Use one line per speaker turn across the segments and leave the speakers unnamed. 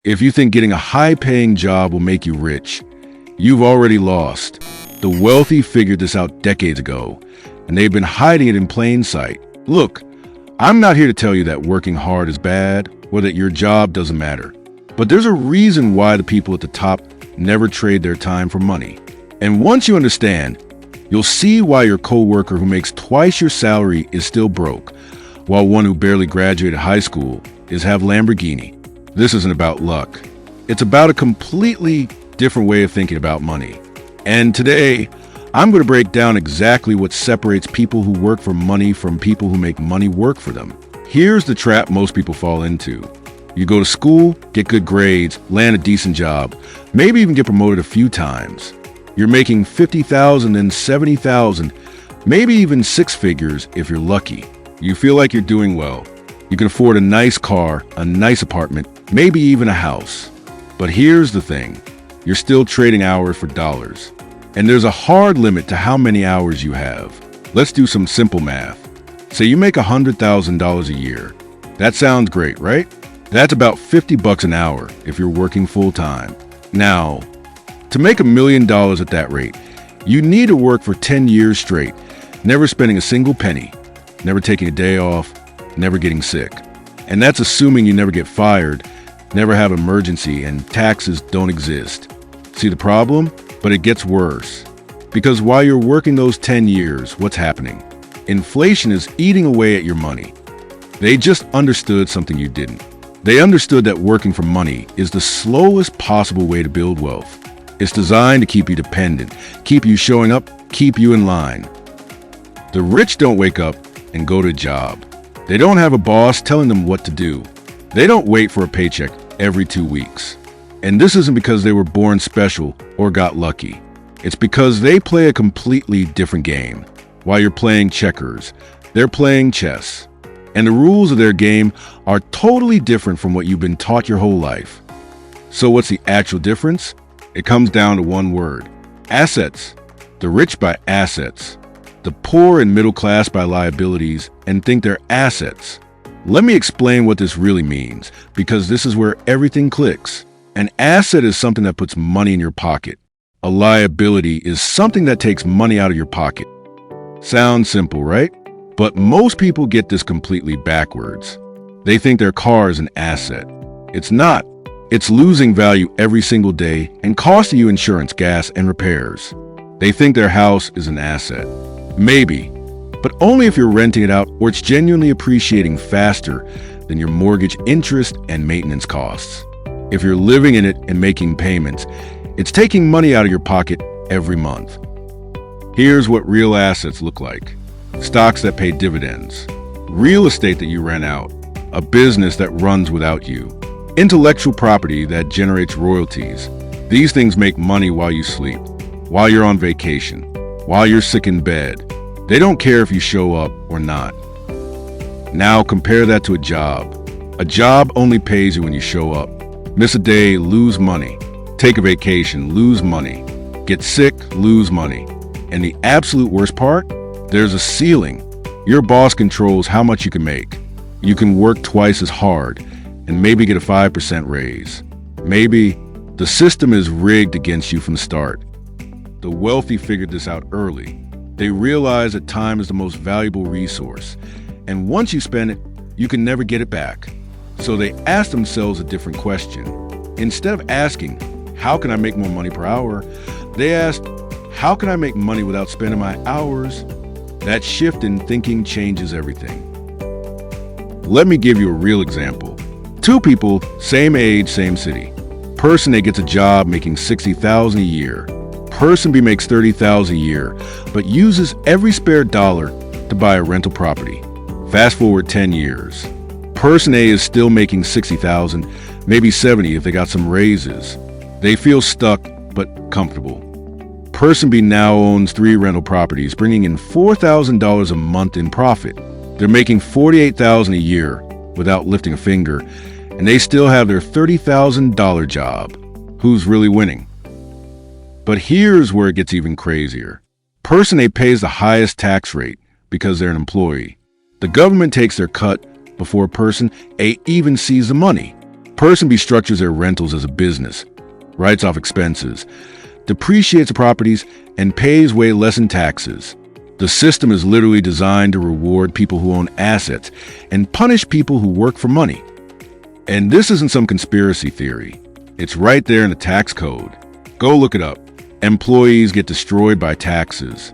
If you think getting a high-paying job will make you rich, you've already lost. The wealthy figured this out decades ago, and they've been hiding it in plain sight. Look, I'm not here to tell you that working hard is bad or that your job doesn't matter. But there's a reason why the people at the top never trade their time for money. And once you understand, you'll see why your coworker who makes twice your salary is still broke, while one who barely graduated high school is have Lamborghini. This isn't about luck. It's about a completely different way of thinking about money. And today, I'm going to break down exactly what separates people who work for money from people who make money work for them. Here's the trap most people fall into. You go to school, get good grades, land a decent job, maybe even get promoted a few times. You're making $50,000 and $70,000, maybe even six figures if you're lucky. You feel like you're doing well. You can afford a nice car, a nice apartment, maybe even a house. But here's the thing. You're still trading hours for dollars. And there's a hard limit to how many hours you have. Let's do some simple math. Say you make $100,000 a year. That sounds great, right? That's about $50 an hour if you're working full-time. Now, to make $1 million at that rate, you need to work for 10 years straight, never spending a single penny, never taking a day off, never getting sick. And that's assuming you never get fired, never have an emergency, and taxes don't exist. See the problem? But it gets worse. Because while you're working those 10 years, what's happening? Inflation is eating away at your money. They just understood something you didn't. They understood that working for money is the slowest possible way to build wealth. It's designed to keep you dependent, keep you showing up, keep you in line. The rich don't wake up and go to a job. They don't have a boss telling them what to do. They don't wait for a paycheck every 2 weeks. And this isn't because they were born special or got lucky. It's because they play a completely different game. While you're playing checkers, they're playing chess. And the rules of their game are totally different from what you've been taught your whole life. So what's the actual difference? It comes down to one word: assets. The rich buy assets. The poor and middle class buy liabilities and think they're assets. Let me explain what this really means, because this is where everything clicks. An asset is something that puts money in your pocket. A liability is something that takes money out of your pocket. Sounds simple, right? But most people get this completely backwards. They think their car is an asset. It's not. It's losing value every single day and costing you insurance, gas, and repairs. They think their house is an asset. Maybe, but only if you're renting it out or it's genuinely appreciating faster than your mortgage interest and maintenance costs. If you're living in it and making payments, it's taking money out of your pocket every month. Here's what real assets look like. Stocks that pay dividends. Real estate that you rent out. A business that runs without you. Intellectual property that generates royalties. These things make money while you sleep, while you're on vacation, while you're sick in bed. They don't care if you show up or not. Now compare that to a job. A job only pays you when you show up. Miss a day, lose money. Take a vacation, lose money. Get sick, lose money. And the absolute worst part? There's a ceiling. Your boss controls how much you can make. You can work twice as hard and maybe get a 5% raise. Maybe the system is rigged against you from the start. The wealthy figured this out early. They realize that time is the most valuable resource. And once you spend it, you can never get it back. So they asked themselves a different question. Instead of asking, how can I make more money per hour? They asked, how can I make money without spending my hours? That shift in thinking changes everything. Let me give you a real example. Two people, same age, same city. Person A gets a job making $60,000 a year. Person B makes $30,000 a year, but uses every spare dollar to buy a rental property. Fast forward 10 years. Person A is still making $60,000, maybe $70,000 if they got some raises. They feel stuck, but comfortable. Person B now owns 3 rental properties, bringing in $4,000 a month in profit. They're making $48,000 a year without lifting a finger, and they still have their $30,000 job. Who's really winning? But here's where it gets even crazier. Person A pays the highest tax rate because they're an employee. The government takes their cut before Person A even sees the money. Person B structures their rentals as a business, writes off expenses, depreciates properties, and pays way less in taxes. The system is literally designed to reward people who own assets and punish people who work for money. And this isn't some conspiracy theory. It's right there in the tax code. Go look it up. Employees get destroyed by taxes.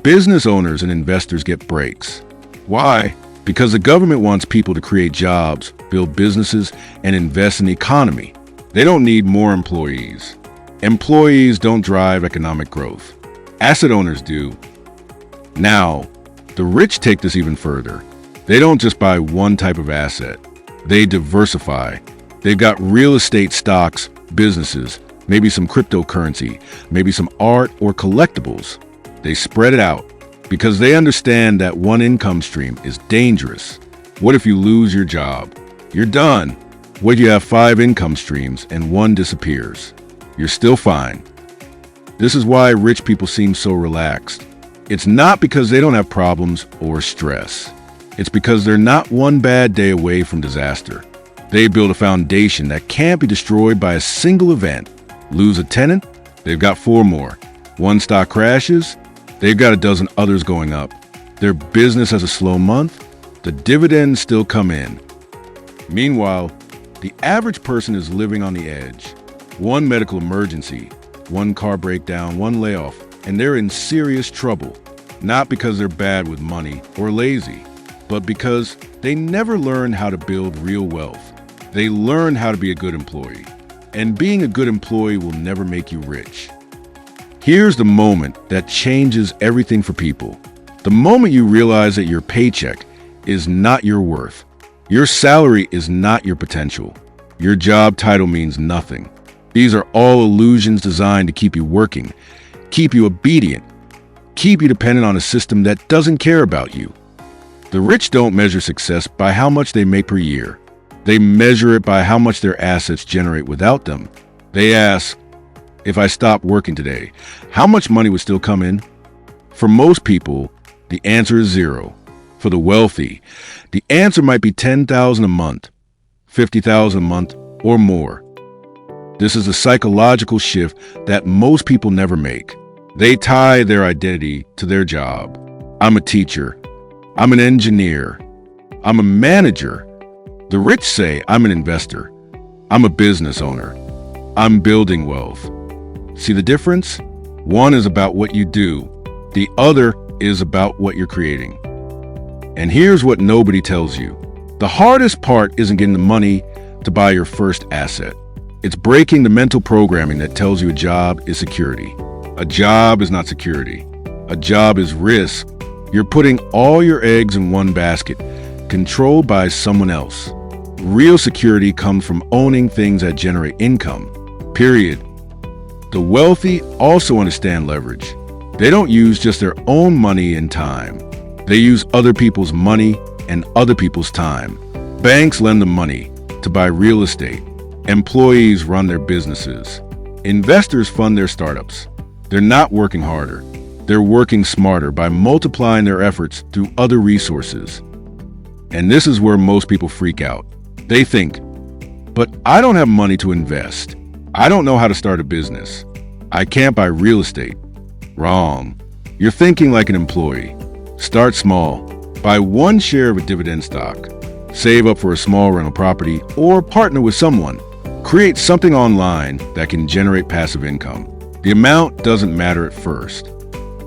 Business owners and investors get breaks. Why? Because the government wants people to create jobs, build businesses, and invest in the economy. They don't need more employees. Employees don't drive economic growth. Asset owners do. Now, the rich take this even further. They don't just buy one type of asset. They diversify. They've got real estate stocks, businesses, maybe some cryptocurrency, maybe some art or collectibles. They spread it out because they understand that one income stream is dangerous. What if you lose your job? You're done. What if you have 5 income streams and one disappears? You're still fine. This is why rich people seem so relaxed. It's not because they don't have problems or stress. It's because they're not one bad day away from disaster. They build a foundation that can't be destroyed by a single event. Lose a tenant? They've got 4 more. One stock crashes? They've got a dozen others going up. Their business has a slow month? The dividends still come in. Meanwhile, the average person is living on the edge. One medical emergency, one car breakdown, one layoff, and they're in serious trouble. Not because they're bad with money or lazy, but because they never learned how to build real wealth. They learned how to be a good employee. And being a good employee will never make you rich. Here's the moment that changes everything for people. The moment you realize that your paycheck is not your worth. Your salary is not your potential. Your job title means nothing. These are all illusions designed to keep you working, keep you obedient, keep you dependent on a system that doesn't care about you. The rich don't measure success by how much they make per year. They measure it by how much their assets generate without them. They ask, if I stopped working today, how much money would still come in? For most people, the answer is 0. For the wealthy, the answer might be $10,000 a month, $50,000 a month, or more. This is a psychological shift that most people never make. They tie their identity to their job. I'm a teacher. I'm an engineer. I'm a manager. The rich say, I'm an investor. I'm a business owner. I'm building wealth. See the difference? One is about what you do. The other is about what you're creating. And here's what nobody tells you. The hardest part isn't getting the money to buy your first asset. It's breaking the mental programming that tells you a job is security. A job is not security. A job is risk. You're putting all your eggs in one basket, controlled by someone else. Real security comes from owning things that generate income. Period. The wealthy also understand leverage. They don't use just their own money and time. They use other people's money and other people's time. Banks lend them money to buy real estate. Employees run their businesses. Investors fund their startups. They're not working harder. They're working smarter by multiplying their efforts through other resources. And this is where most people freak out. They think, but I don't have money to invest. I don't know how to start a business. I can't buy real estate. Wrong. You're thinking like an employee. Start small. Buy 1 share of a dividend stock. Save up for a small rental property or partner with someone. Create something online that can generate passive income. The amount doesn't matter at first.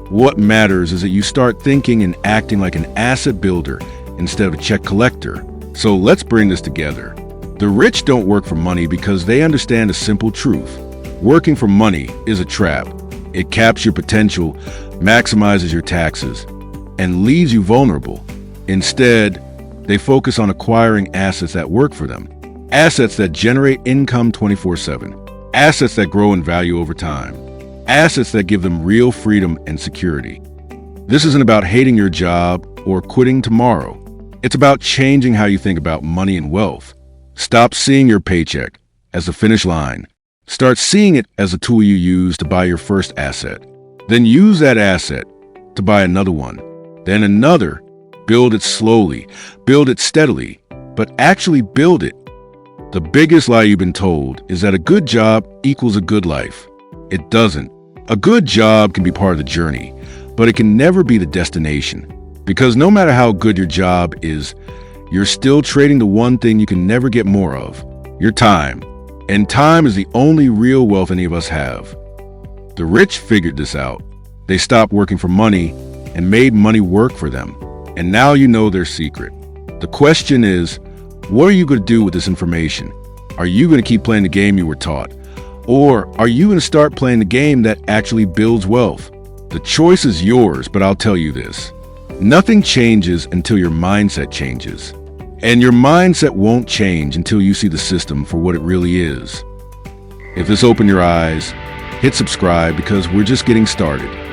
What matters is that you start thinking and acting like an asset builder instead of a check collector. So let's bring this together. The rich don't work for money because they understand a simple truth. Working for money is a trap. It caps your potential, maximizes your taxes, and leaves you vulnerable. Instead, they focus on acquiring assets that work for them. Assets that generate income 24/7. Assets that grow in value over time. Assets that give them real freedom and security. This isn't about hating your job or quitting tomorrow. It's about changing how you think about money and wealth. Stop seeing your paycheck as the finish line. Start seeing it as a tool you use to buy your first asset. Then use that asset to buy another one, then another. Build it slowly, build it steadily, but actually build it. The biggest lie you've been told is that a good job equals a good life. It doesn't. A good job can be part of the journey, but it can never be the destination. Because no matter how good your job is, you're still trading the one thing you can never get more of, your time. And time is the only real wealth any of us have. The rich figured this out. They stopped working for money and made money work for them. And now you know their secret. The question is, what are you going to do with this information? Are you going to keep playing the game you were taught? Or are you going to start playing the game that actually builds wealth? The choice is yours, but I'll tell you this. Nothing changes until your mindset changes. And your mindset won't change until you see the system for what it really is. If this opened your eyes, hit subscribe because we're just getting started.